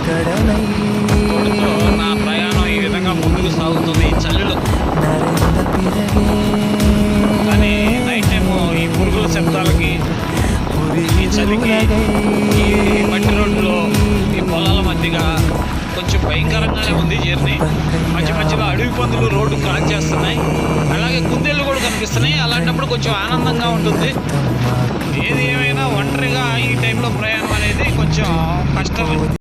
తోడుతో నా ప్రయాణం ఈ విధంగా ముందుకు సాగుతుంది ఈ చలిలో. కానీ నైట్ టైము ఈ పురుగుల శబ్దాలకి, ఈ చలికి, ఈ మట్టి రోడ్లో, ఈ పొలాల మధ్యగా కొంచెం భయంకరంగానే ఉంది జర్నీ. మధ్య మధ్యలో అడవి పందులు రోడ్డు క్రాస్ చేస్తున్నాయి, అలాగే కుందేళ్ళు కూడా కనిపిస్తున్నాయి. అలాంటప్పుడు కొంచెం ఆనందంగా ఉంటుంది. ఏది ఏమైనా ఒంటరిగా ఈ టైంలో ప్రయాణం అనేది కొంచెం కష్టం.